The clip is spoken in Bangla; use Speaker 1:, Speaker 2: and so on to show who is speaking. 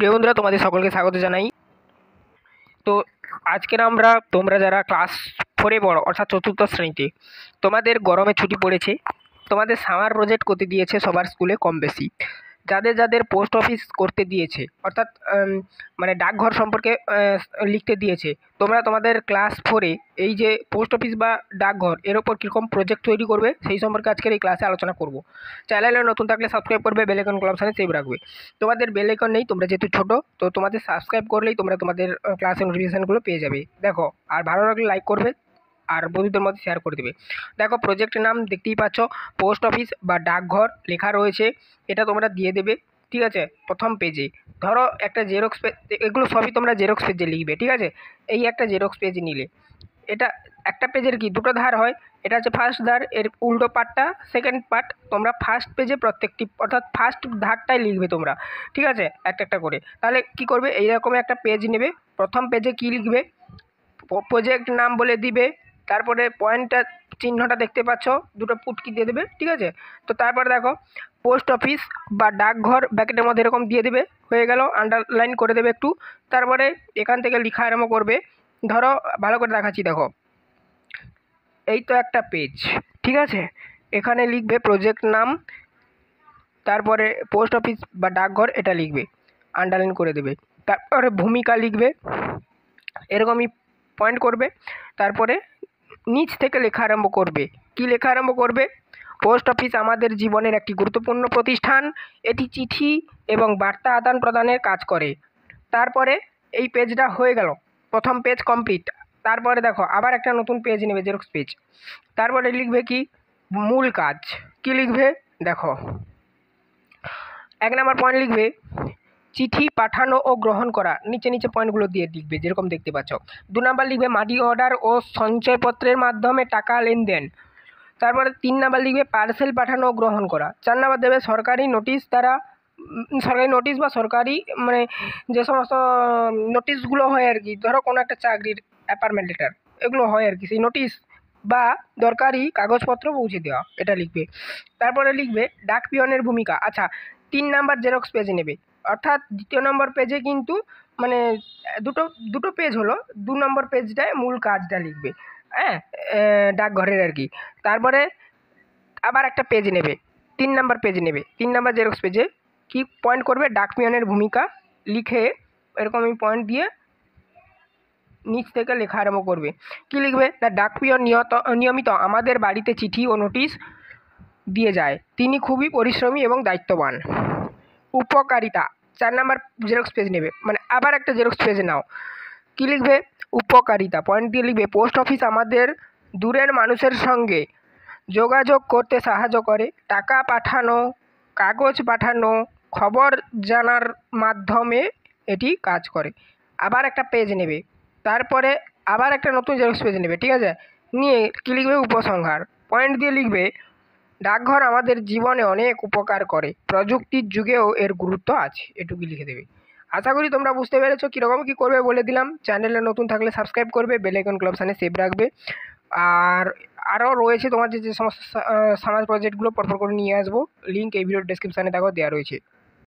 Speaker 1: প্রিয় বন্ধুরা, তোমাদের সকলকে স্বাগত জানাই। তো আজকের তোমরা যারা ক্লাস 4-এ পড়ো, অর্থাৎ চতুর্থ শ্রেণীতে, তোমাদের গরমে ছুটি পড়েছে। তোমাদের সামার প্রজেক্ট করতে দিয়েছে সবার স্কুলে কম বেশি। যাদের যাদের পোস্ট অফিস করতে দিয়েছে, অর্থাৎ মানে ডাকঘর সম্পর্কে লিখতে দিয়েছে, তোমরা তোমাদের ক্লাস 4-এ এই যে পোস্ট অফিস বা ডাকঘর এর ওপর কীরকম প্রজেক্ট তৈরি করবে সেই সম্পর্কে আজকের এই ক্লাসে আলোচনা করব। চ্যানেলে নতুন থাকলে সাবস্ক্রাইব করবে, বেল আইকন ক্লাব সাথে সেভ রাখবে। তোমাদের বেল আইকন নেই, তোমরা যেহেতু ছোটো, তো তোমাদের সাবস্ক্রাইব করলেই তোমরা তোমাদের ক্লাসের নোটিফিকেশানগুলো পেয়ে যাবে। দেখো, আর ভালো লাগলে লাইক করবে আর বন্ধুদের মধ্যে শেয়ার করে দেবে। দেখো, প্রজেক্টের নাম দেখতেই পাচ্ছ, পোস্ট অফিস বা ডাকঘর লেখা রয়েছে। এটা তোমরা দিয়ে দেবে, ঠিক আছে। প্রথম পেজে ধরো একটা জেরক্স পেজ, এগুলো সবই তোমরা জেরক্স পেজে লিখবে, ঠিক আছে। এই একটা জেরক্স পেজ নিলে, এটা একটা পেজের কি দুটো ধার হয়, এটা হচ্ছে ফার্স্ট ধার, এর উল্টো পার্টটা সেকেন্ড পার্ট। তোমরা ফার্স্ট পেজে প্রত্যেকটি, অর্থাৎ ফার্স্ট ধারটাই লিখবে তোমরা, ঠিক আছে, একটা একটা করে। তাহলে কি করবে, এইরকম একটা পেজ নেবে। প্রথম পেজে কি লিখবে, প্রজেক্ট নাম বলে দিবে, তারপরে পয়েন্টটা চিহ্নটা দেখতে পাচ্ছ, দুটো পুটকি দিয়ে দেবে, ঠিক আছে। তো তারপরে দেখো, পোস্ট অফিস বা ডাকঘর ব্র্যাকেটের মধ্যে এরকম দিয়ে দেবে, হয়ে গেল। আন্ডারলাইন করে দেবে একটু। তারপরে এখান থেকে লেখা আরম্ভ করবে। ধরো ভালো করে দেখাচ্ছি, দেখো এই তো একটা পেজ, ঠিক আছে। এখানে লিখবে প্রজেক্ট নাম, তারপরে পোস্ট অফিস বা ডাকঘর এটা লিখবে, আন্ডারলাইন করে দেবে। তারপরে ভূমিকা লিখবে, এরকমই পয়েন্ট করবে। তারপরে নিচ থেকে লেখা আরম্ভ করবে। কি লেখা আরম্ভ করবে, পোস্ট অফিস আমাদের জীবনের একটি গুরুত্বপূর্ণ প্রতিষ্ঠান, এটি চিঠি এবং বার্তা আদান প্রদানের কাজ করে। তারপরে এই পেজটা হয়ে গেল, প্রথম পেজ কমপ্লিট। তারপরে দেখো আবার একটা নতুন পেজ নেবে, জেরক্স পেজ। তারপরে লিখবে কি, মূল কাজ। কি লিখবে, দেখো 1 নম্বর পয়েন্ট লিখবে চিঠি পাঠানো ও গ্রহণ করা, নিচে নিচে পয়েন্টগুলো দিয়ে লিখবে যেরকম দেখতে পাচ্ছ। 2 নম্বর লিখবে মানি অর্ডার ও সঞ্চয়পত্রের মাধ্যমে টাকা লেনদেন। তারপরে 3 নম্বর লিখবে পার্সেল পাঠানো ও গ্রহণ করা। 4 নম্বর দেবে সরকারি নোটিশ দ্বারা, সরকারি নোটিশ বা সরকারি মানে যে সমস্ত নোটিশগুলো হয় আর কি, ধরো কোনো একটা চাকরির অ্যাপয়েন্টমেন্ট লেটার এগুলো হয় আর কি, সেই নোটিশ বা দরকারি কাগজপত্র পৌঁছে দেওয়া, এটা লিখবে। তারপরে লিখবে ডাক পিয়নের ভূমিকা। আচ্ছা, 3 নাম্বার জেরক্স পেজ নেবে, অর্থাৎ 2য় নম্বর পেজে কিন্তু মানে দুটো পেজ হলো, 2 নম্বর পেজটায় মূল কাজটা লিখবে, হ্যাঁ, ডাকঘরের আর কি। তারপরে আবার একটা পেজ নেবে, 3 নাম্বার পেজ নেবে, 3 নাম্বার জেরক্স পেজে কি পয়েন্ট করবে, ডাক পিয়নের ভূমিকা লিখে এরকমই পয়েন্ট দিয়ে নিচ থেকে লেখা আরম্ভ করবে। কি লিখবে না, ডাক পিয়ন নিয়মিত আমাদের বাড়িতে চিঠি ও নোটিশ দিয়ে যায়, তিনি খুবই পরিশ্রমী এবং দায়িত্ববান। উপকারিতা 4 নাম্বার জেরক্স পেজ নেবে, মানে আবার একটা জেরক্স পেজ নাও। কি লিখবে, উপকারিতা পয়েন্ট দিয়ে লিখবে পোস্ট অফিস আমাদের দূরের মানুষের সঙ্গে যোগাযোগ করতে সাহায্য করে, টাকা পাঠানো, কাগজ পাঠানো, খবর জানার মাধ্যমে এটি কাজ করে। আবার একটা পেজ নেবে, তারপরে আবার একটা নতুন জেরক্স পেজ নেবে, ঠিক আছে। নিয়ে কী লিখবে, উপসংহার পয়েন্ট দিয়ে লিখবে ডাকঘর আমাদের জীবনে অনেক উপকার করে, প্রযুক্তির যুগেও এর গুরুত্ব আছে, এটুকু লিখে দেবে। আশা করি তোমরা বুঝতে পেরেছো কীরকম কী করবে বলে দিলাম। চ্যানেলে নতুন থাকলে সাবস্ক্রাইব করবে, বেল আইকন ক্লাব সামনে সেভ রাখবে। আর আরও রয়েছে তোমার যে সমস্ত সমাজ প্রজেক্টগুলো পরপর করে নিয়ে আসবো, লিঙ্ক এই ভিডিওর ডেসক্রিপশানে দেখো দেওয়া রয়েছে।